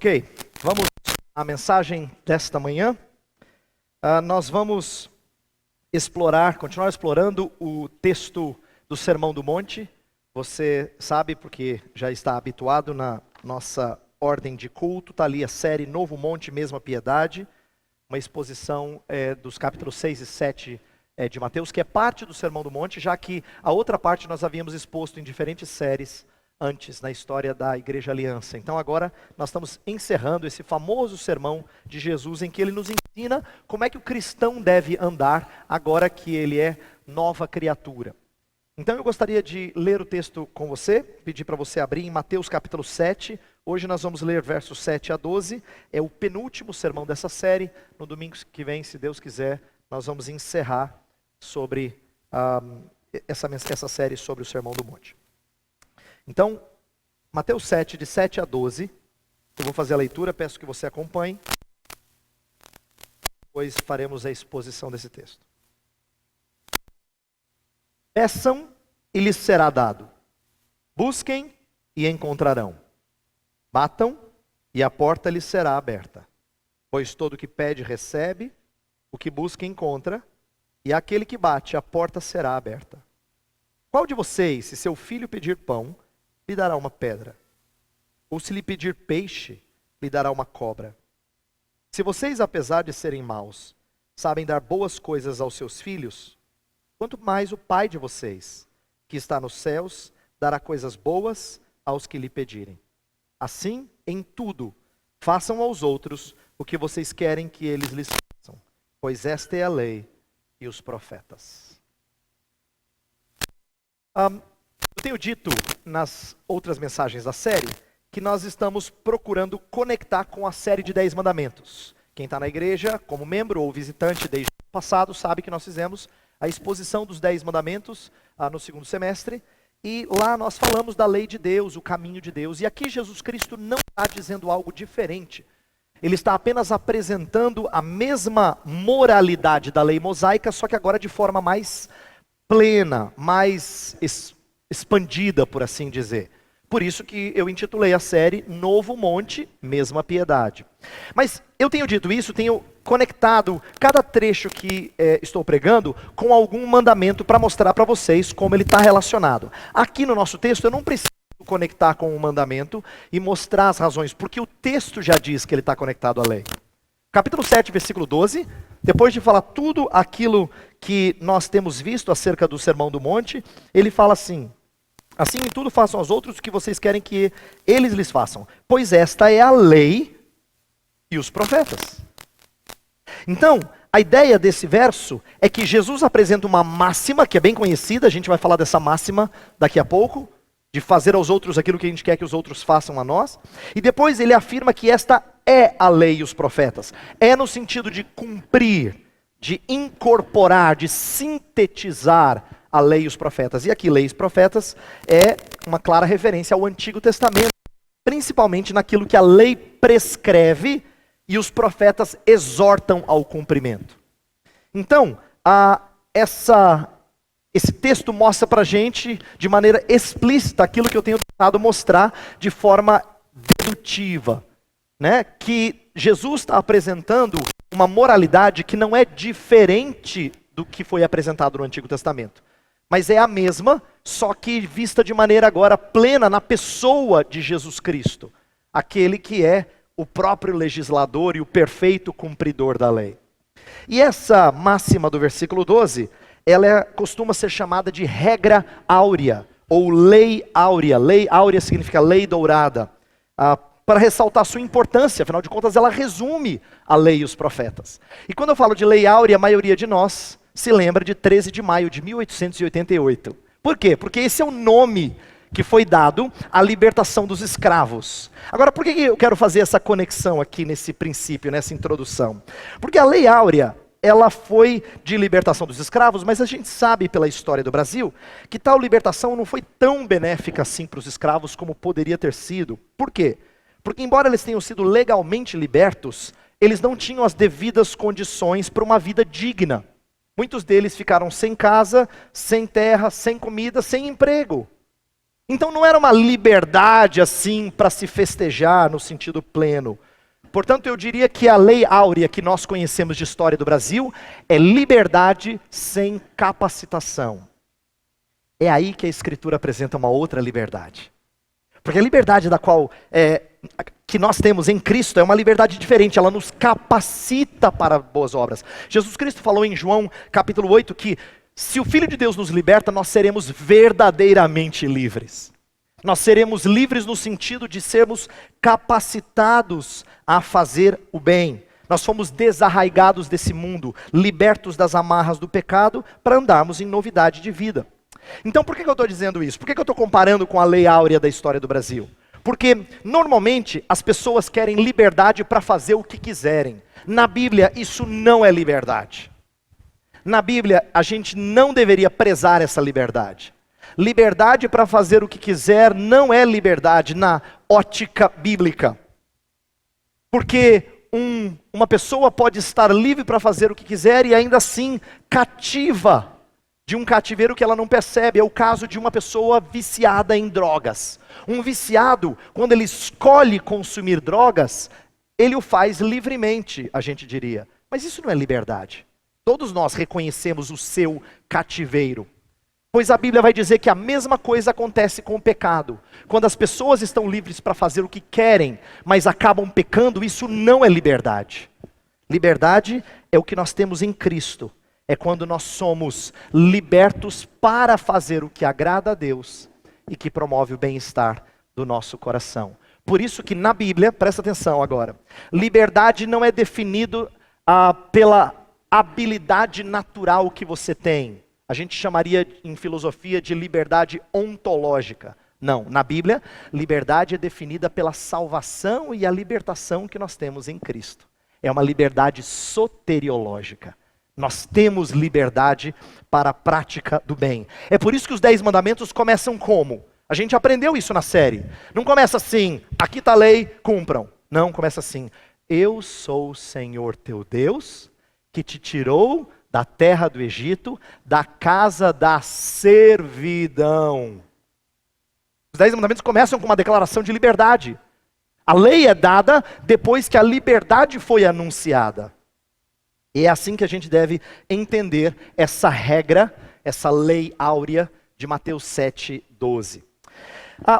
Ok, vamos à mensagem desta manhã. Nós vamos continuar explorando o texto do Sermão do Monte. Você sabe, porque já está habituado na nossa ordem de culto, está ali a série Novo Monte, Mesma Piedade, uma exposição dos capítulos 6 e 7 de Mateus, que é parte do Sermão do Monte, já que a outra parte nós havíamos exposto em diferentes séries antes na história da Igreja Aliança. Então agora nós estamos encerrando esse famoso sermão de Jesus em que ele nos ensina como é que o cristão deve andar agora que ele é nova criatura. Então eu gostaria de ler o texto com você, pedir para você abrir em Mateus capítulo 7. Hoje nós vamos ler versos 7 a 12, é o penúltimo sermão dessa série. No domingo que vem, se Deus quiser, nós vamos encerrar sobre essa série sobre o Sermão do Monte. Então, Mateus 7, de 7 a 12, eu vou fazer a leitura, peço que você acompanhe, depois faremos a exposição desse texto. Peçam e lhes será dado, busquem e encontrarão, batam e a porta lhes será aberta. Pois todo o que pede recebe, o que busca encontra, e aquele que bate, a porta será aberta. Qual de vocês, se seu filho pedir pão, lhe dará uma pedra? Ou se lhe pedir peixe, lhe dará uma cobra? Se vocês, apesar de serem maus, sabem dar boas coisas aos seus filhos, quanto mais o Pai de vocês, que está nos céus, dará coisas boas aos que lhe pedirem. Assim, em tudo, façam aos outros o que vocês querem que eles lhes façam, pois esta é a lei e os profetas. Eu tenho dito nas outras mensagens da série que nós estamos procurando conectar com a série de 10 mandamentos. Quem está na igreja como membro ou visitante desde o passado sabe que nós fizemos a exposição dos 10 mandamentos no segundo semestre. E lá nós falamos da lei de Deus, o caminho de Deus. E aqui Jesus Cristo não está dizendo algo diferente. Ele está apenas apresentando a mesma moralidade da lei mosaica, só que agora de forma mais plena, mais expandida, por assim dizer. Por isso que eu intitulei a série Novo Monte, Mesma Piedade. Mas eu tenho dito isso, tenho conectado cada trecho que estou pregando com algum mandamento para mostrar para vocês como ele está relacionado. Aqui no nosso texto eu não preciso conectar com um mandamento e mostrar as razões, porque o texto já diz que ele está conectado à lei. Capítulo 7, versículo 12, depois de falar tudo aquilo que nós temos visto acerca do Sermão do Monte, ele fala assim: assim em tudo façam aos outros o que vocês querem que eles lhes façam, pois esta é a lei e os profetas. Então, a ideia desse verso é que Jesus apresenta uma máxima, que é bem conhecida, a gente vai falar dessa máxima daqui a pouco, de fazer aos outros aquilo que a gente quer que os outros façam a nós. E depois ele afirma que esta é a lei e os profetas. É no sentido de cumprir, de incorporar, de sintetizar a lei e os profetas. E aqui, lei e os profetas é uma clara referência ao Antigo Testamento, principalmente naquilo que a lei prescreve e os profetas exortam ao cumprimento. Então, esse texto mostra para a gente, de maneira explícita, aquilo que eu tenho tentado mostrar de forma dedutiva, né? Que Jesus está apresentando uma moralidade que não é diferente do que foi apresentado no Antigo Testamento, mas é a mesma, só que vista de maneira agora plena na pessoa de Jesus Cristo, aquele que é o próprio legislador e o perfeito cumpridor da lei. E essa máxima do versículo 12, ela costuma ser chamada de regra áurea, ou lei áurea. Lei áurea significa lei dourada, para ressaltar sua importância, afinal de contas ela resume a lei e os profetas. E quando eu falo de lei áurea, a maioria de nós se lembra de 13 de maio de 1888. Por quê? Porque esse é o nome que foi dado à libertação dos escravos. Agora, por que eu quero fazer essa conexão aqui nesse princípio, nessa introdução? Porque a lei áurea, ela foi de libertação dos escravos, mas a gente sabe pela história do Brasil que tal libertação não foi tão benéfica assim para os escravos como poderia ter sido. Por quê? Porque embora eles tenham sido legalmente libertos, eles não tinham as devidas condições para uma vida digna. Muitos deles ficaram sem casa, sem terra, sem comida, sem emprego. Então não era uma liberdade assim para se festejar no sentido pleno. Portanto, eu diria que a lei áurea que nós conhecemos de história do Brasil é liberdade sem capacitação. É aí que a Escritura apresenta uma outra liberdade. Porque a liberdade da qual que nós temos em Cristo é uma liberdade diferente, ela nos capacita para boas obras. Jesus Cristo falou em João capítulo 8 que se o Filho de Deus nos liberta, nós seremos verdadeiramente livres. Nós seremos livres no sentido de sermos capacitados a fazer o bem. Nós fomos desarraigados desse mundo, libertos das amarras do pecado, para andarmos em novidade de vida. Então por que eu estou dizendo isso? Por que eu estou comparando com a lei áurea da história do Brasil? Porque normalmente as pessoas querem liberdade para fazer o que quiserem. Na Bíblia isso não é liberdade. Na Bíblia a gente não deveria prezar essa liberdade. Liberdade para fazer o que quiser não é liberdade na ótica bíblica. Porque uma pessoa pode estar livre para fazer o que quiser e ainda assim cativa de um cativeiro que ela não percebe. É o caso de uma pessoa viciada em drogas. Um viciado, quando ele escolhe consumir drogas, ele o faz livremente, a gente diria. Mas isso não é liberdade. Todos nós reconhecemos o seu cativeiro. Pois a Bíblia vai dizer que a mesma coisa acontece com o pecado. Quando as pessoas estão livres para fazer o que querem, mas acabam pecando, isso não é liberdade. Liberdade é o que nós temos em Cristo. É quando nós somos libertos para fazer o que agrada a Deus e que promove o bem-estar do nosso coração. Por isso que na Bíblia, presta atenção agora, liberdade não é definido pela habilidade natural que você tem. A gente chamaria em filosofia de liberdade ontológica. Não, na Bíblia, liberdade é definida pela salvação e a libertação que nós temos em Cristo. É uma liberdade soteriológica. Nós temos liberdade para a prática do bem. É por isso que os 10 mandamentos começam como? A gente aprendeu isso na série. Não começa assim, aqui está a lei, cumpram. Não, começa assim, eu sou o Senhor teu Deus, que te tirou da terra do Egito, da casa da servidão. Os 10 mandamentos começam com uma declaração de liberdade. A lei é dada depois que a liberdade foi anunciada. E é assim que a gente deve entender essa regra, essa lei áurea de Mateus 7:12.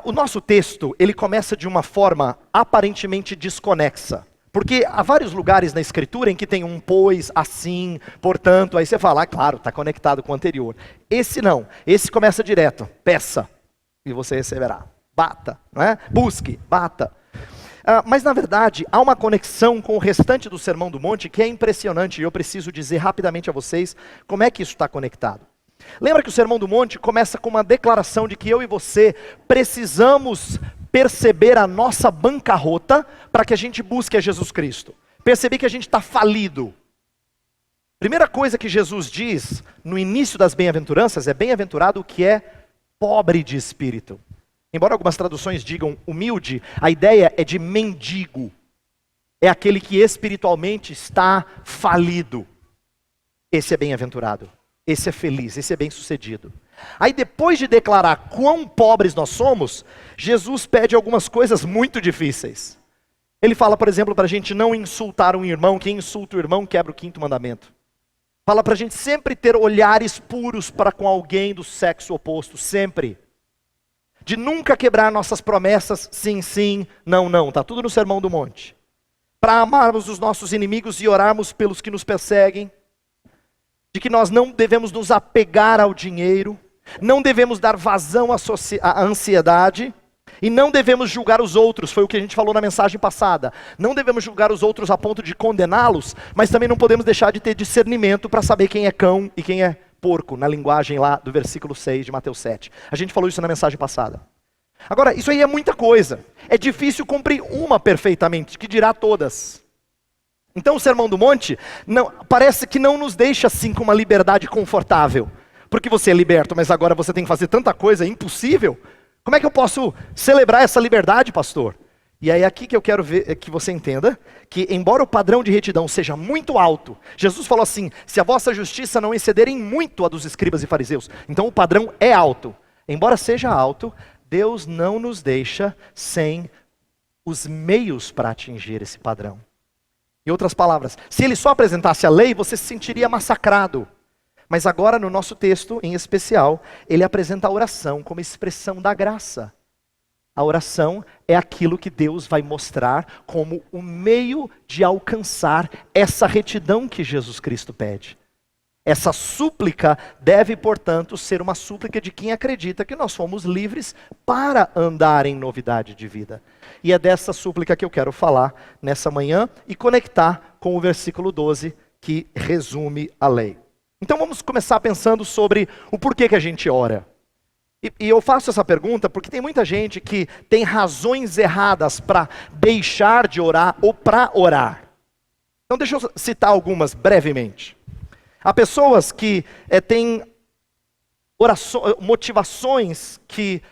O nosso texto, ele começa de uma forma aparentemente desconexa. Porque há vários lugares na Escritura em que tem um pois, assim, portanto, aí você fala, claro, está conectado com o anterior. Esse não, esse começa direto, peça, e você receberá. Bata, não é? Busque, bata. Mas na verdade, há uma conexão com o restante do Sermão do Monte que é impressionante, e eu preciso dizer rapidamente a vocês como é que isso está conectado. Lembra que o Sermão do Monte começa com uma declaração de que eu e você precisamos perceber a nossa bancarrota para que a gente busque a Jesus Cristo. Perceber que a gente está falido. Primeira coisa que Jesus diz no início das bem-aventuranças é bem-aventurado o que é pobre de espírito. Embora algumas traduções digam humilde, a ideia é de mendigo. É aquele que espiritualmente está falido. Esse é bem-aventurado. Esse é feliz, esse é bem-sucedido. Aí depois de declarar quão pobres nós somos, Jesus pede algumas coisas muito difíceis. Ele fala, por exemplo, para a gente não insultar um irmão. Quem insulta o irmão quebra o 5º mandamento. Fala para a gente sempre ter olhares puros para com alguém do sexo oposto, sempre. De nunca quebrar nossas promessas, sim, sim, não, não. Está tudo no Sermão do Monte. Para amarmos os nossos inimigos e orarmos pelos que nos perseguem. De que nós não devemos nos apegar ao dinheiro, não devemos dar vazão à ansiedade, e não devemos julgar os outros, foi o que a gente falou na mensagem passada. Não devemos julgar os outros a ponto de condená-los, mas também não podemos deixar de ter discernimento para saber quem é cão e quem é porco, na linguagem lá do versículo 6 de Mateus 7. A gente falou isso na mensagem passada. Agora, isso aí é muita coisa. É difícil cumprir uma perfeitamente, que dirá todas. Então o Sermão do Monte parece que não nos deixa assim com uma liberdade confortável. Porque você é liberto, mas agora você tem que fazer tanta coisa, é impossível. Como é que eu posso celebrar essa liberdade, pastor? E aí aqui que eu quero ver que você entenda, que embora o padrão de retidão seja muito alto, Jesus falou assim, se a vossa justiça não excederem muito a dos escribas e fariseus, então o padrão é alto. Embora seja alto, Deus não nos deixa sem os meios para atingir esse padrão. Em outras palavras, se ele só apresentasse a lei, você se sentiria massacrado. Mas agora, no nosso texto, em especial, ele apresenta a oração como expressão da graça. A oração é aquilo que Deus vai mostrar como o meio de alcançar essa retidão que Jesus Cristo pede. Essa súplica deve, portanto, ser uma súplica de quem acredita que nós fomos livres para andar em novidade de vida. E é dessa súplica que eu quero falar nessa manhã e conectar com o versículo 12 que resume a lei. Então vamos começar pensando sobre o porquê que a gente ora. E eu faço essa pergunta porque tem muita gente que tem razões erradas para deixar de orar ou para orar. Então deixa eu citar algumas brevemente. Há pessoas que têm motivações que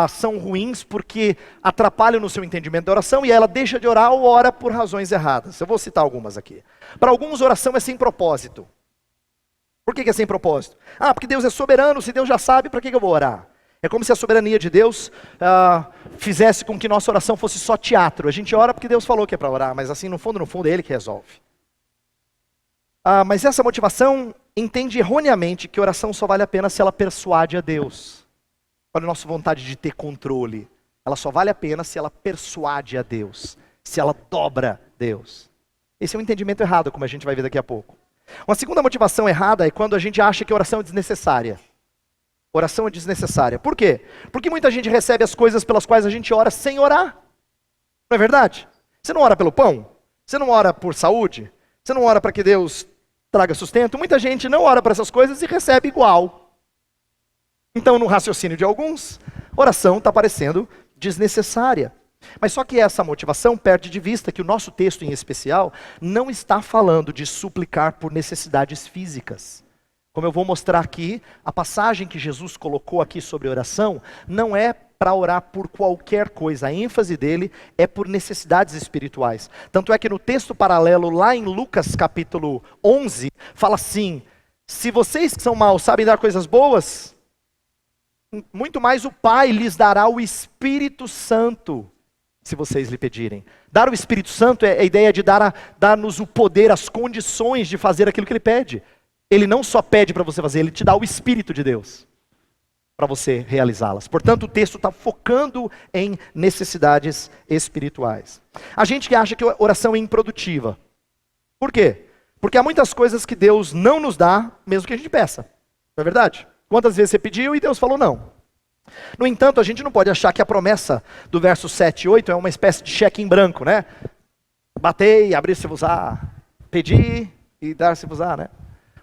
são ruins porque atrapalham no seu entendimento da oração e ela deixa de orar ou ora por razões erradas. Eu vou citar algumas aqui. Para alguns, oração é sem propósito. Por que é sem propósito? Porque Deus é soberano, se Deus já sabe, para que eu vou orar? É como se a soberania de Deus fizesse com que nossa oração fosse só teatro. A gente ora porque Deus falou que é para orar, mas assim, no fundo, é Ele que resolve. Mas essa motivação entende erroneamente que oração só vale a pena se ela persuade a Deus. Olha a nossa vontade de ter controle. Ela só vale a pena se ela persuade a Deus, se ela dobra Deus. Esse é um entendimento errado, como a gente vai ver daqui a pouco. Uma segunda motivação errada é quando a gente acha que a oração é desnecessária. Oração é desnecessária. Por quê? Porque muita gente recebe as coisas pelas quais a gente ora sem orar. Não é verdade? Você não ora pelo pão? Você não ora por saúde? Você não ora para que Deus traga sustento? Muita gente não ora para essas coisas e recebe igual. Então, no raciocínio de alguns, oração está parecendo desnecessária. Mas só que essa motivação perde de vista que o nosso texto em especial não está falando de suplicar por necessidades físicas. Como eu vou mostrar aqui, a passagem que Jesus colocou aqui sobre oração não é para orar por qualquer coisa. A ênfase dele é por necessidades espirituais. Tanto é que no texto paralelo, lá em Lucas capítulo 11, fala assim: se vocês que são maus sabem dar coisas boas, muito mais o Pai lhes dará o Espírito Santo, se vocês lhe pedirem. Dar o Espírito Santo é a ideia de dar-nos o poder, as condições de fazer aquilo que ele pede. Ele não só pede para você fazer, ele te dá o Espírito de Deus para você realizá-las. Portanto, o texto está focando em necessidades espirituais. A gente que acha que a oração é improdutiva. Por quê? Porque há muitas coisas que Deus não nos dá, mesmo que a gente peça. Não é verdade? Quantas vezes você pediu e Deus falou não? No entanto, a gente não pode achar que a promessa do verso 7 e 8 é uma espécie de cheque em branco, né? Batei, abrir-se-vos-á. Pedi e dar-se-vos-á, né?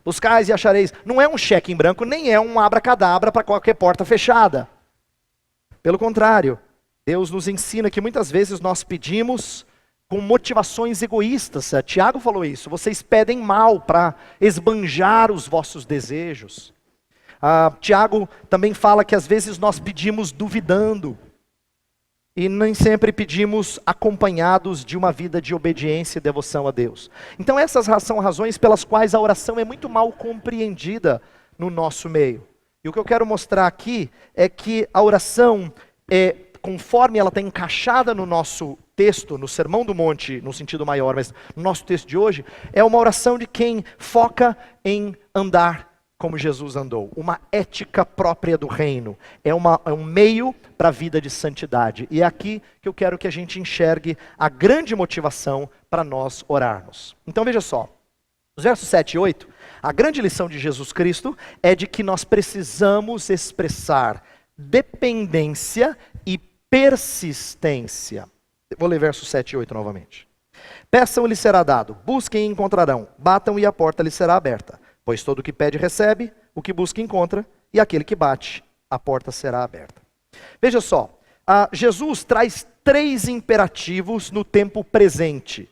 Buscais e achareis. Não é um cheque em branco, nem é um abracadabra para qualquer porta fechada. Pelo contrário, Deus nos ensina que muitas vezes nós pedimos com motivações egoístas. Tiago falou isso. Vocês pedem mal para esbanjar os vossos desejos. Tiago também fala que às vezes nós pedimos duvidando. E nem sempre pedimos acompanhados de uma vida de obediência e devoção a Deus. Então essas são razões pelas quais a oração é muito mal compreendida no nosso meio. E o que eu quero mostrar aqui é que a oração, conforme ela está encaixada no nosso texto, no Sermão do Monte, no sentido maior, mas no nosso texto de hoje, é uma oração de quem foca em andar como Jesus andou, uma ética própria do reino, é um meio para a vida de santidade. E é aqui que eu quero que a gente enxergue a grande motivação para nós orarmos. Então veja só, nos versos 7 e 8, a grande lição de Jesus Cristo é de que nós precisamos expressar dependência e persistência. Vou ler versos 7 e 8 novamente. Peçam e lhes será dado, busquem e encontrarão, batam e a porta lhes será aberta. Pois todo o que pede recebe, o que busca encontra, e aquele que bate, a porta será aberta. Veja só, Jesus traz 3 imperativos no tempo presente.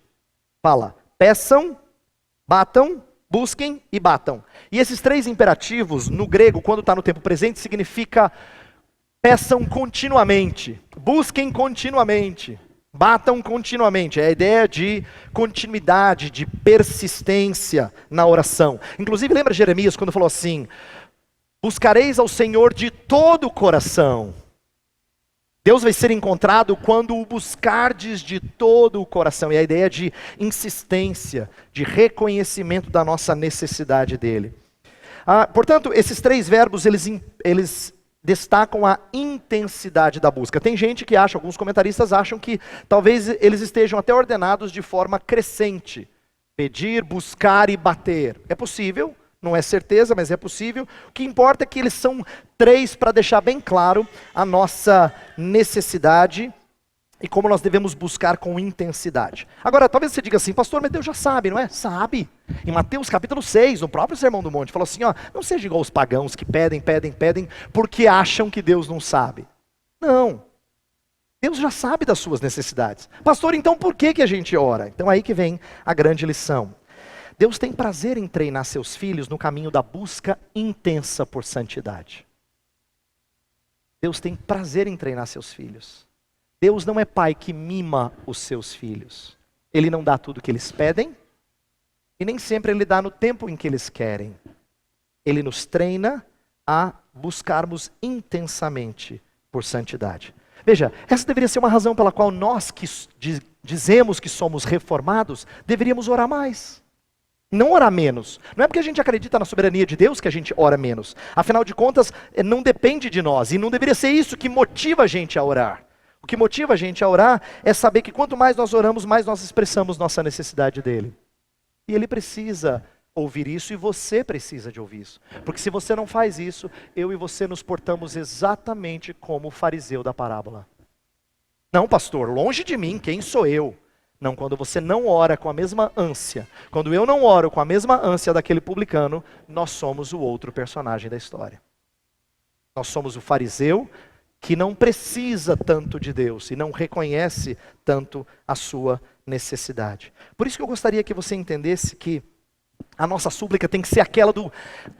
Fala, peçam, batam, busquem e batam. E esses 3 imperativos, no grego, quando está no tempo presente, significa peçam continuamente, busquem continuamente. Batam continuamente, é a ideia de continuidade, de persistência na oração. Inclusive, lembra Jeremias quando falou assim: buscareis ao Senhor de todo o coração. Deus vai ser encontrado quando o buscardes de todo o coração. E a ideia de insistência, de reconhecimento da nossa necessidade dele. Portanto, esses 3 verbos, eles destacam a intensidade da busca. Tem gente que acha, alguns comentaristas acham que talvez eles estejam até ordenados de forma crescente. Pedir, buscar e bater. É possível. Não é certeza, mas é possível. O que importa é que eles são 3 para deixar bem claro a nossa necessidade e como nós devemos buscar com intensidade. Agora, talvez você diga assim, pastor, mas Deus já sabe, não é? Sabe. Em Mateus capítulo 6, no próprio Sermão do Monte, falou assim, não seja igual os pagãos que pedem, porque acham que Deus não sabe. Não. Deus já sabe das suas necessidades. Pastor, então por que a gente ora? Então aí que vem a grande lição. Deus tem prazer em treinar seus filhos no caminho da busca intensa por santidade. Deus tem prazer em treinar seus filhos. Deus não é pai que mima os seus filhos. Ele não dá tudo o que eles pedem, e nem sempre ele dá no tempo em que eles querem. Ele nos treina a buscarmos intensamente por santidade. Veja, essa deveria ser uma razão pela qual nós que dizemos que somos reformados, deveríamos orar mais. Não orar menos. Não é porque a gente acredita na soberania de Deus que a gente ora menos. Afinal de contas, não depende de nós. E não deveria ser isso que motiva a gente a orar. O que motiva a gente a orar é saber que quanto mais nós oramos, mais nós expressamos nossa necessidade dele. E ele precisa ouvir isso e você precisa de ouvir isso. Porque se você não faz isso, eu e você nos portamos exatamente como o fariseu da parábola. Não, pastor, longe de mim, quem sou eu? Não, quando você não ora com a mesma ânsia, quando eu não oro com a mesma ânsia daquele publicano, nós somos o outro personagem da história. Nós somos o fariseu que não precisa tanto de Deus e não reconhece tanto a sua necessidade. Por isso que eu gostaria que você entendesse que a nossa súplica tem que ser aquela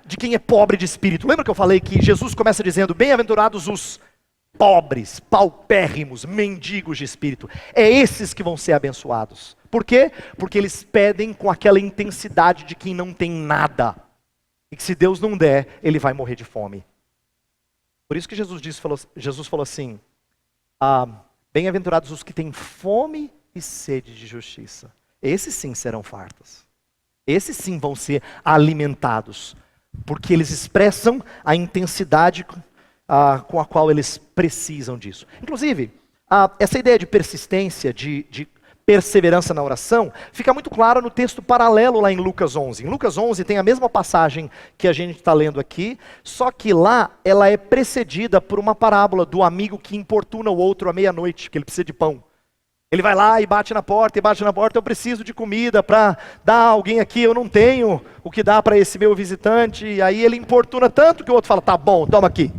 de quem é pobre de espírito. Lembra que eu falei que Jesus começa dizendo, bem-aventurados os pobres, paupérrimos, mendigos de espírito. É esses que vão ser abençoados. Por quê? Porque eles pedem com aquela intensidade de quem não tem nada. E que se Deus não der, ele vai morrer de fome. Por isso que Jesus falou assim, bem-aventurados os que têm fome e sede de justiça. Esses sim serão fartos. Esses sim vão ser alimentados. Porque eles expressam a intensidade com a qual eles precisam disso. Inclusive, essa ideia de persistência, de perseverança na oração, fica muito clara no texto paralelo lá em Lucas 11. Em Lucas 11 tem a mesma passagem que a gente está lendo aqui, só que lá ela é precedida por uma parábola do amigo que importuna o outro à meia-noite, que ele precisa de pão. Ele vai lá e bate na porta, eu preciso de comida para dar a alguém aqui, eu não tenho o que dar para esse meu visitante, e aí ele importuna tanto que o outro fala, tá bom, toma aqui.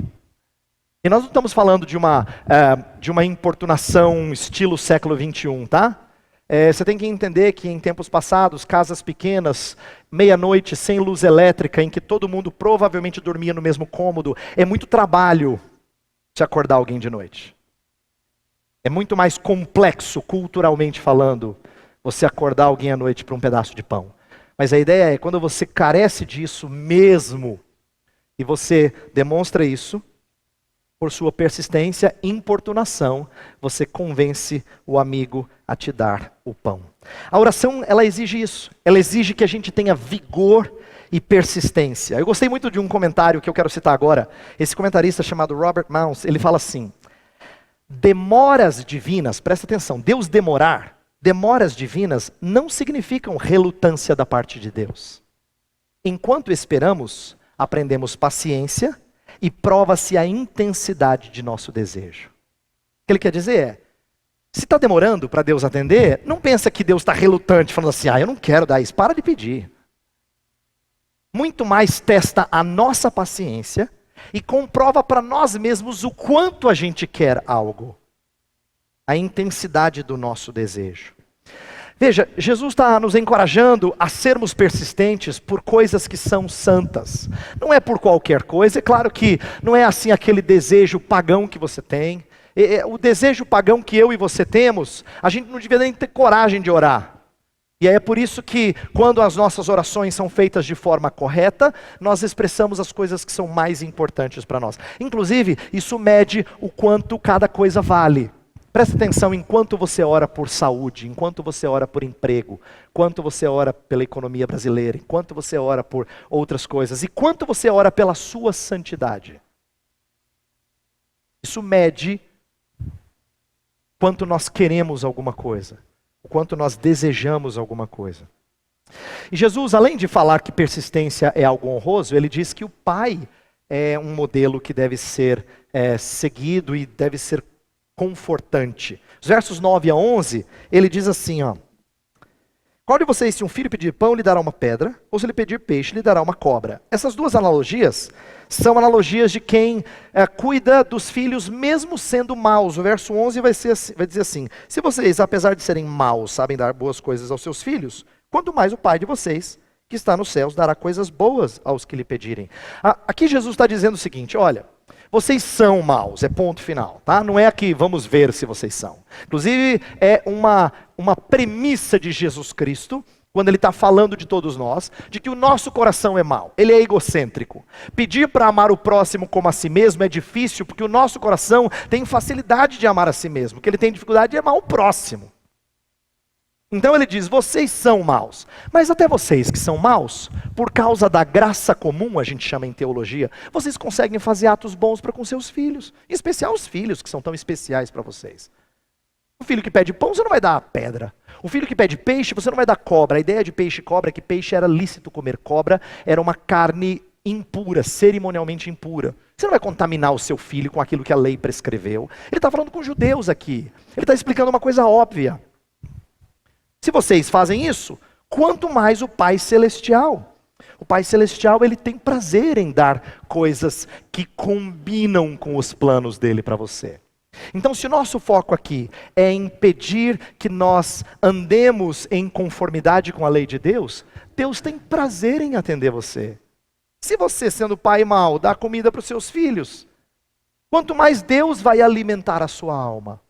E nós não estamos falando de uma importunação estilo século XXI, tá? Você tem que entender que em tempos passados, casas pequenas, meia-noite, sem luz elétrica, em que todo mundo provavelmente dormia no mesmo cômodo, é muito trabalho se acordar alguém de noite. É muito mais complexo, culturalmente falando, você acordar alguém à noite para um pedaço de pão. Mas a ideia é, quando você carece disso mesmo, e você demonstra isso, por sua persistência e importunação, você convence o amigo a te dar o pão. A oração, ela exige isso. Ela exige que a gente tenha vigor e persistência. Eu gostei muito de um comentário que eu quero citar agora. Esse comentarista chamado Robert Mounce, ele fala assim, demoras divinas, presta atenção, demoras divinas não significam relutância da parte de Deus. Enquanto esperamos, aprendemos paciência e prova-se a intensidade de nosso desejo. O que ele quer dizer é, se está demorando para Deus atender, não pensa que Deus está relutante, falando assim, eu não quero dar isso, para de pedir. Muito mais testa a nossa paciência e comprova para nós mesmos o quanto a gente quer algo. A intensidade do nosso desejo. Veja, Jesus está nos encorajando a sermos persistentes por coisas que são santas. Não é por qualquer coisa, é claro que não é assim aquele desejo pagão que você tem. O desejo pagão que eu e você temos, a gente não devia nem ter coragem de orar. E é por isso que, quando as nossas orações são feitas de forma correta, nós expressamos as coisas que são mais importantes para nós. Inclusive, isso mede o quanto cada coisa vale. Presta atenção enquanto você ora por saúde, enquanto você ora por emprego, enquanto você ora pela economia brasileira, enquanto você ora por outras coisas, e quanto você ora pela sua santidade. Isso mede quanto nós queremos alguma coisa, o quanto nós desejamos alguma coisa. E Jesus, além de falar que persistência é algo honroso, ele diz que o Pai é um modelo que deve ser seguido e deve ser confortante. Os versos 9 a 11, ele diz assim, ó: qual de vocês, se um filho pedir pão, lhe dará uma pedra? Ou se lhe pedir peixe, lhe dará uma cobra? Essas duas analogias são analogias de quem cuida dos filhos mesmo sendo maus. O verso 11 vai dizer assim: se vocês, apesar de serem maus, sabem dar boas coisas aos seus filhos, quanto mais o Pai de vocês, que está nos céus, dará coisas boas aos que lhe pedirem. Aqui Jesus está dizendo o seguinte: olha, vocês são maus, é ponto final, tá? Não é aqui, vamos ver se vocês são. Inclusive, é uma premissa de Jesus Cristo, quando ele está falando de todos nós, de que o nosso coração é mau, ele é egocêntrico. Pedir para amar o próximo como a si mesmo é difícil, porque o nosso coração tem facilidade de amar a si mesmo, o que ele tem dificuldade de amar o próximo. Então ele diz, vocês são maus, mas até vocês que são maus, por causa da graça comum, a gente chama em teologia, vocês conseguem fazer atos bons para com seus filhos, em especial os filhos que são tão especiais para vocês. O filho que pede pão, você não vai dar a pedra. O filho que pede peixe, você não vai dar cobra. A ideia de peixe e cobra é que peixe era lícito comer, cobra era uma carne impura, cerimonialmente impura. Você não vai contaminar o seu filho com aquilo que a lei prescreveu. Ele está falando com judeus aqui, ele está explicando uma coisa óbvia. Se vocês fazem isso, quanto mais o Pai Celestial. O Pai Celestial, ele tem prazer em dar coisas que combinam com os planos dele para você. Então, se o nosso foco aqui é impedir que nós andemos em conformidade com a lei de Deus, Deus tem prazer em atender você. Se você, sendo pai mau, dá comida para os seus filhos, quanto mais Deus vai alimentar a sua alma.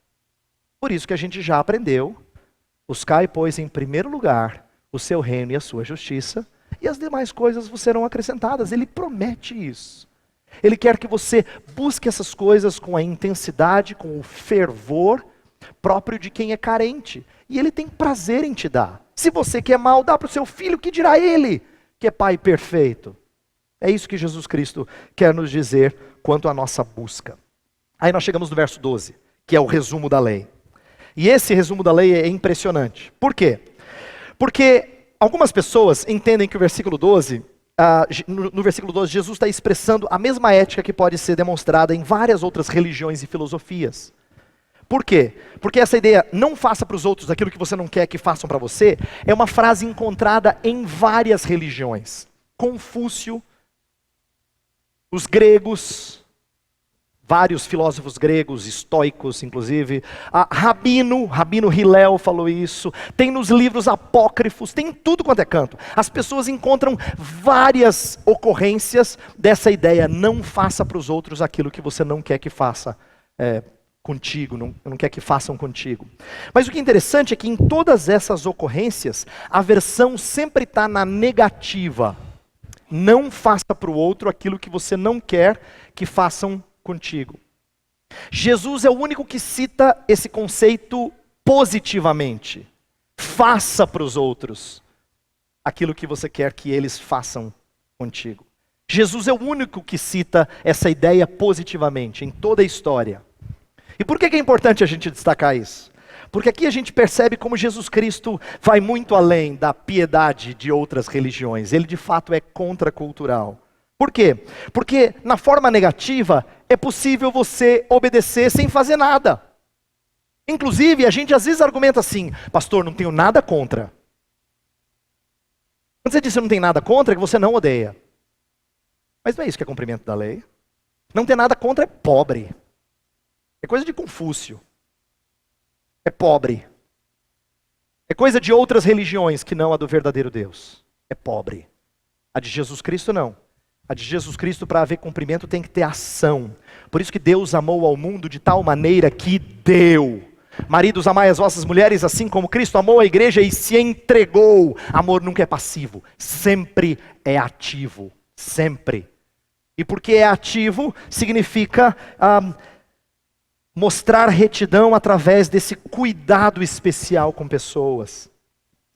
Por isso que a gente já aprendeu: buscai, pois, em primeiro lugar o seu reino e a sua justiça, e as demais coisas vos serão acrescentadas. Ele promete isso. Ele quer que você busque essas coisas com a intensidade, com o fervor próprio de quem é carente. E ele tem prazer em te dar. Se você que é mau, dá para o seu filho, que dirá ele, que é pai perfeito? É isso que Jesus Cristo quer nos dizer quanto à nossa busca. Aí nós chegamos no verso 12, que é o resumo da lei. E esse resumo da lei é impressionante. Por quê? Porque algumas pessoas entendem que o versículo 12, no versículo 12, Jesus está expressando a mesma ética que pode ser demonstrada em várias outras religiões e filosofias. Por quê? Porque essa ideia, não faça para os outros aquilo que você não quer que façam para você, é uma frase encontrada em várias religiões. Confúcio, os gregos, vários filósofos gregos, estoicos inclusive, Rabino Hillel falou isso, tem nos livros apócrifos, tem em tudo quanto é canto. As pessoas encontram várias ocorrências dessa ideia: não faça para os outros aquilo que você não quer que faça contigo, não quer que façam contigo. Mas o que é interessante é que em todas essas ocorrências, a versão sempre está na negativa. Não faça para o outro aquilo que você não quer que façam contigo. Jesus é o único que cita esse conceito positivamente. Faça para os outros aquilo que você quer que eles façam contigo. Jesus é o único que cita essa ideia positivamente em toda a história. E por que é importante a gente destacar isso? Porque aqui a gente percebe como Jesus Cristo vai muito além da piedade de outras religiões. Ele de fato é contracultural. Por quê? Porque na forma negativa é possível você obedecer sem fazer nada. Inclusive, a gente às vezes argumenta assim: pastor, não tenho nada contra. Quando você diz que não tem nada contra, é que você não odeia. Mas não é isso que é cumprimento da lei. Não ter nada contra é pobre. É coisa de Confúcio. É pobre. É coisa de outras religiões que não a do verdadeiro Deus. É pobre. A de Jesus Cristo não. A de Jesus Cristo, para haver cumprimento, tem que ter ação. Por isso que Deus amou ao mundo de tal maneira que deu. Maridos, amai as vossas mulheres assim como Cristo amou a igreja e se entregou. Amor nunca é passivo, sempre é ativo, sempre. E porque é ativo, significa mostrar retidão através desse cuidado especial com pessoas.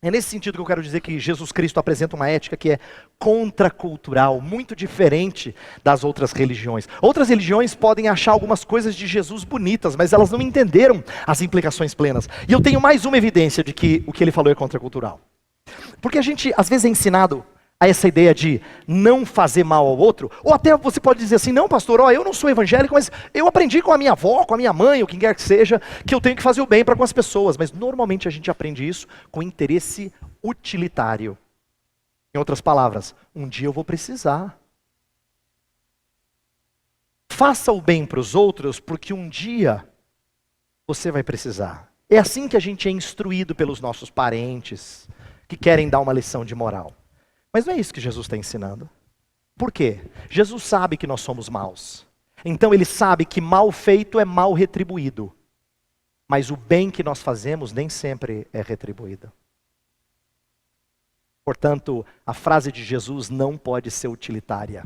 É nesse sentido que eu quero dizer que Jesus Cristo apresenta uma ética que é contracultural, muito diferente das outras religiões. Outras religiões podem achar algumas coisas de Jesus bonitas, mas elas não entenderam as implicações plenas. E eu tenho mais uma evidência de que o que ele falou é contracultural. Porque a gente, às vezes, é ensinado a essa ideia de não fazer mal ao outro, ou até você pode dizer assim, não pastor, eu não sou evangélico, mas eu aprendi com a minha avó, com a minha mãe, ou quem quer que seja, que eu tenho que fazer o bem para com as pessoas, mas normalmente a gente aprende isso com interesse utilitário. Em outras palavras, um dia eu vou precisar. Faça o bem para os outros, porque um dia você vai precisar. É assim que a gente é instruído pelos nossos parentes, que querem dar uma lição de moral. Mas não é isso que Jesus está ensinando. Por quê? Jesus sabe que nós somos maus. Então ele sabe que mal feito é mal retribuído. Mas o bem que nós fazemos nem sempre é retribuído. Portanto, a frase de Jesus não pode ser utilitária.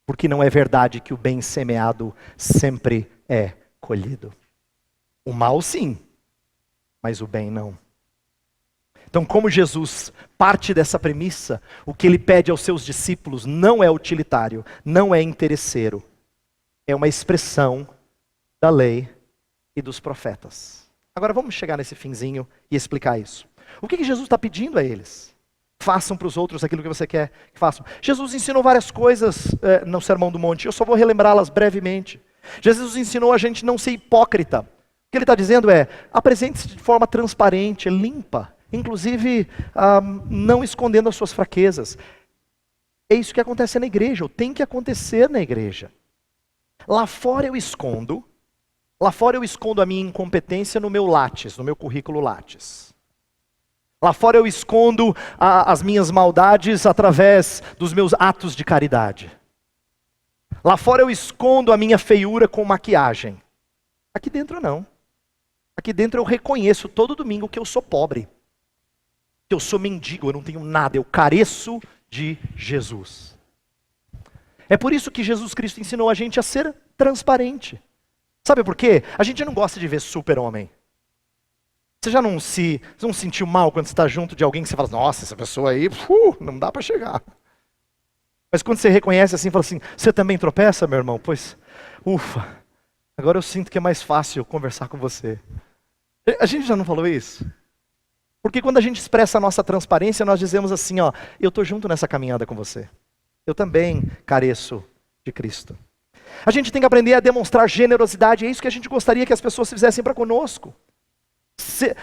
Porque não é verdade que o bem semeado sempre é colhido. O mal sim, mas o bem não. Então, como Jesus parte dessa premissa, o que ele pede aos seus discípulos não é utilitário, não é interesseiro. É uma expressão da lei e dos profetas. Agora vamos chegar nesse finzinho e explicar isso. O que Jesus está pedindo a eles? Façam para os outros aquilo que você quer que façam. Jesus ensinou várias coisas no Sermão do Monte, eu só vou relembrá-las brevemente. Jesus ensinou a gente não ser hipócrita. O que ele está dizendo é, apresente-se de forma transparente, limpa. Inclusive, não escondendo as suas fraquezas. É isso que acontece na igreja, ou tem que acontecer na igreja. Lá fora eu escondo a minha incompetência no meu Lattes, no meu currículo Lattes. Lá fora eu escondo as minhas maldades através dos meus atos de caridade. Lá fora eu escondo a minha feiura com maquiagem. Aqui dentro não. Aqui dentro eu reconheço todo domingo que eu sou pobre. Que eu sou mendigo, eu não tenho nada, eu careço de Jesus. É por isso que Jesus Cristo ensinou a gente a ser transparente. Sabe por quê? A gente não gosta de ver super-homem. Você já não sentiu mal quando você está junto de alguém que você fala, nossa, essa pessoa aí, não dá para chegar. Mas quando você reconhece assim, fala assim, você também tropeça, meu irmão? Pois, ufa, agora eu sinto que é mais fácil conversar com você. A gente já não falou isso? Porque quando a gente expressa a nossa transparência, nós dizemos assim, eu estou junto nessa caminhada com você. Eu também careço de Cristo. A gente tem que aprender a demonstrar generosidade, é isso que a gente gostaria que as pessoas fizessem para conosco.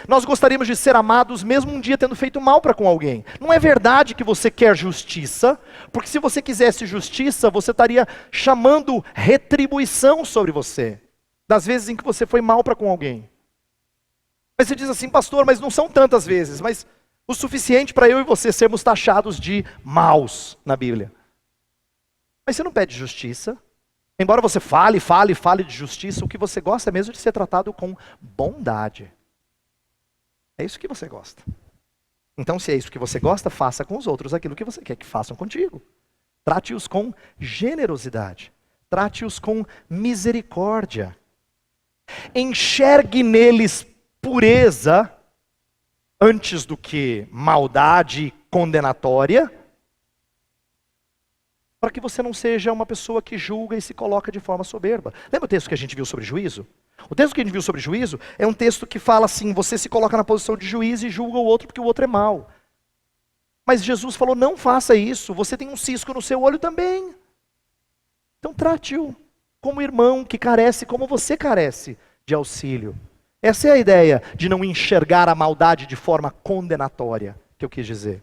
Nós gostaríamos de ser amados mesmo um dia tendo feito mal para com alguém. Não é verdade que você quer justiça, porque se você quisesse justiça, você estaria chamando retribuição sobre você, das vezes em que você foi mal para com alguém. Mas você diz assim, pastor, mas não são tantas vezes, mas o suficiente para eu e você sermos taxados de maus na Bíblia. Mas você não pede justiça. Embora você fale de justiça, o que você gosta é mesmo de ser tratado com bondade. É isso que você gosta. Então, se é isso que você gosta, faça com os outros aquilo que você quer que façam contigo. Trate-os com generosidade. Trate-os com misericórdia. Enxergue neles pureza antes do que maldade condenatória, para que você não seja uma pessoa que julga e se coloca de forma soberba. Lembra o texto que a gente viu sobre juízo? O texto que a gente viu sobre juízo é um texto que fala assim, você se coloca na posição de juiz e julga o outro porque o outro é mau. Mas Jesus falou, não faça isso, você tem um cisco no seu olho também. Então trate-o como irmão que carece, como você carece de auxílio. Essa é a ideia de não enxergar a maldade de forma condenatória, que eu quis dizer.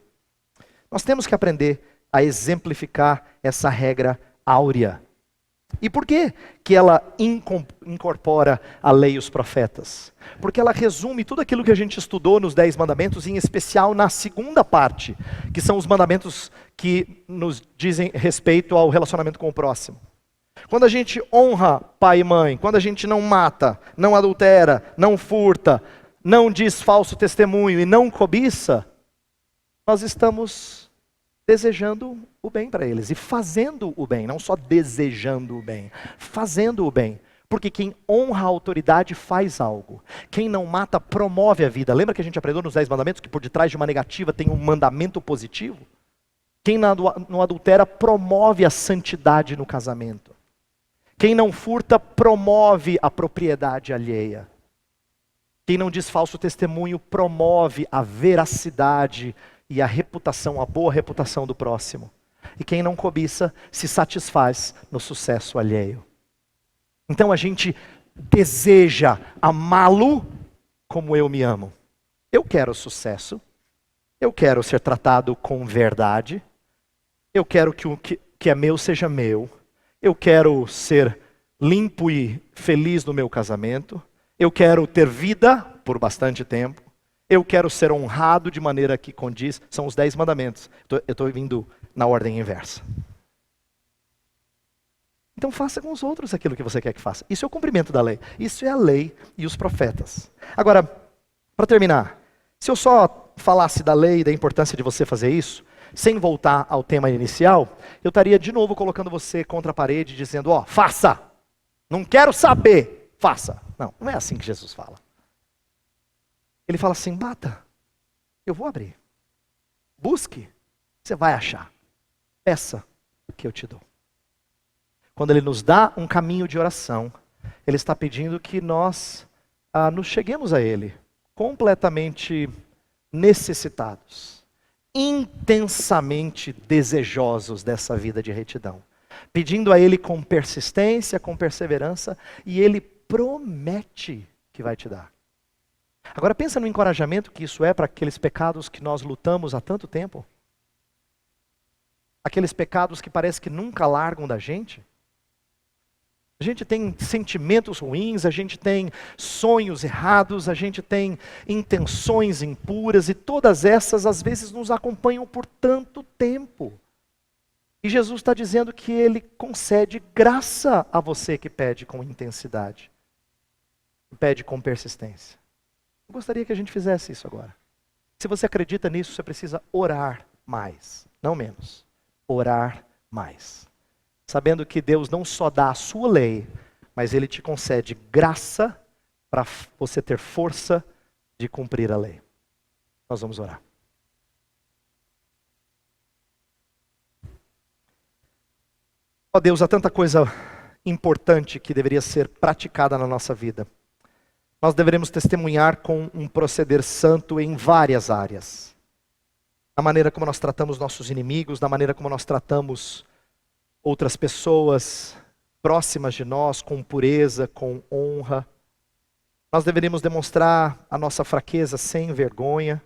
Nós temos que aprender a exemplificar essa regra áurea. E por que que ela incorpora a lei e os profetas? Porque ela resume tudo aquilo que a gente estudou nos 10 mandamentos, em especial na segunda parte, que são os mandamentos que nos dizem respeito ao relacionamento com o próximo. Quando a gente honra pai e mãe, quando a gente não mata, não adultera, não furta, não diz falso testemunho e não cobiça, nós estamos desejando o bem para eles e fazendo o bem, não só desejando o bem, fazendo o bem. Porque quem honra a autoridade faz algo. Quem não mata promove a vida. Lembra que a gente aprendeu nos 10 mandamentos que por detrás de uma negativa tem um mandamento positivo? Quem não adultera promove a santidade no casamento. Quem não furta promove a propriedade alheia. Quem não diz falso testemunho promove a veracidade e a reputação, a boa reputação do próximo. E quem não cobiça se satisfaz no sucesso alheio. Então a gente deseja amá-lo como eu me amo. Eu quero sucesso. Eu quero ser tratado com verdade. Eu quero que o que é meu seja meu. Eu quero ser limpo e feliz no meu casamento. Eu quero ter vida por bastante tempo. Eu quero ser honrado de maneira que condiz. São os 10 mandamentos. Eu estou vindo na ordem inversa. Então faça com os outros aquilo que você quer que faça. Isso é o cumprimento da lei. Isso é a lei e os profetas. Agora, para terminar, se eu só falasse da lei e da importância de você fazer isso, sem voltar ao tema inicial, eu estaria de novo colocando você contra a parede, dizendo, ó, faça! Não quero saber, faça! Não, não é assim que Jesus fala. Ele fala assim, bata, eu vou abrir. Busque, você vai achar. Peça, que eu te dou. Quando Ele nos dá um caminho de oração, Ele está pedindo que nós nos cheguemos a Ele, completamente necessitados, intensamente desejosos dessa vida de retidão, pedindo a Ele com persistência, com perseverança, e Ele promete que vai te dar. Agora pensa no encorajamento que isso é para aqueles pecados que nós lutamos há tanto tempo. Aqueles pecados que parece que nunca largam da gente. A gente tem sentimentos ruins, a gente tem sonhos errados, a gente tem intenções impuras e todas essas às vezes nos acompanham por tanto tempo. E Jesus está dizendo que Ele concede graça a você que pede com intensidade, que pede com persistência. Eu gostaria que a gente fizesse isso agora. Se você acredita nisso, você precisa orar mais, não menos. Orar mais. Sabendo que Deus não só dá a sua lei, mas Ele te concede graça para você ter força de cumprir a lei. Nós vamos orar. Ó Deus, há tanta coisa importante que deveria ser praticada na nossa vida. Nós deveremos testemunhar com um proceder santo em várias áreas. Na maneira como nós tratamos nossos inimigos, na maneira como nós tratamos outras pessoas próximas de nós, com pureza, com honra. Nós deveríamos demonstrar a nossa fraqueza sem vergonha,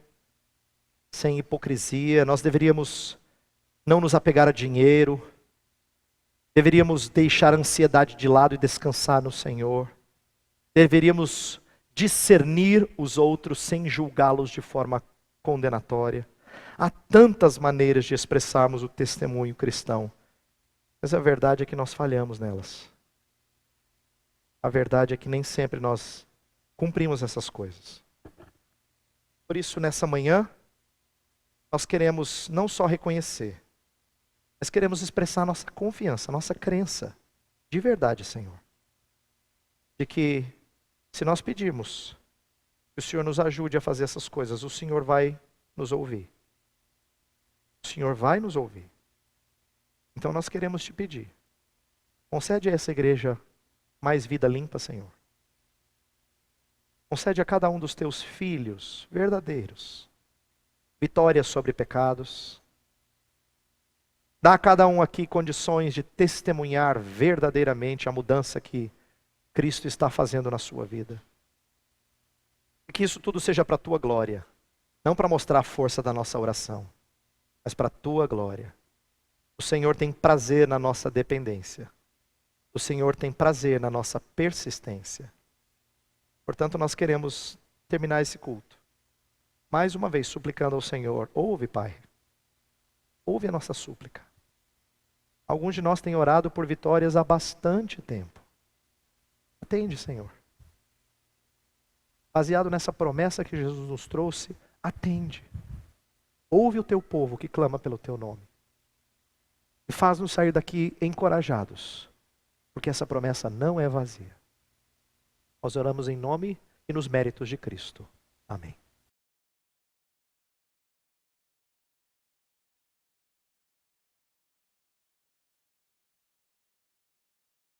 sem hipocrisia. Nós deveríamos não nos apegar a dinheiro. Deveríamos deixar a ansiedade de lado e descansar no Senhor. Deveríamos discernir os outros sem julgá-los de forma condenatória. Há tantas maneiras de expressarmos o testemunho cristão. Mas a verdade é que nós falhamos nelas. A verdade é que nem sempre nós cumprimos essas coisas. Por isso, nessa manhã, nós queremos não só reconhecer, mas queremos expressar nossa confiança, nossa crença, de verdade, Senhor. De que, se nós pedirmos que o Senhor nos ajude a fazer essas coisas, o Senhor vai nos ouvir. O Senhor vai nos ouvir. Então nós queremos te pedir, concede a essa igreja mais vida limpa, Senhor. Concede a cada um dos teus filhos verdadeiros vitórias sobre pecados. Dá a cada um aqui condições de testemunhar verdadeiramente a mudança que Cristo está fazendo na sua vida. E que isso tudo seja para a tua glória, não para mostrar a força da nossa oração, mas para a tua glória. O Senhor tem prazer na nossa dependência. O Senhor tem prazer na nossa persistência. Portanto, nós queremos terminar esse culto, mais uma vez suplicando ao Senhor, ouve, Pai, ouve a nossa súplica. Alguns de nós têm orado por vitórias há bastante tempo. Atende, Senhor. Baseado nessa promessa que Jesus nos trouxe, atende. Ouve o teu povo que clama pelo teu nome. E faz-nos sair daqui encorajados, porque essa promessa não é vazia. Nós oramos em nome e nos méritos de Cristo. Amém.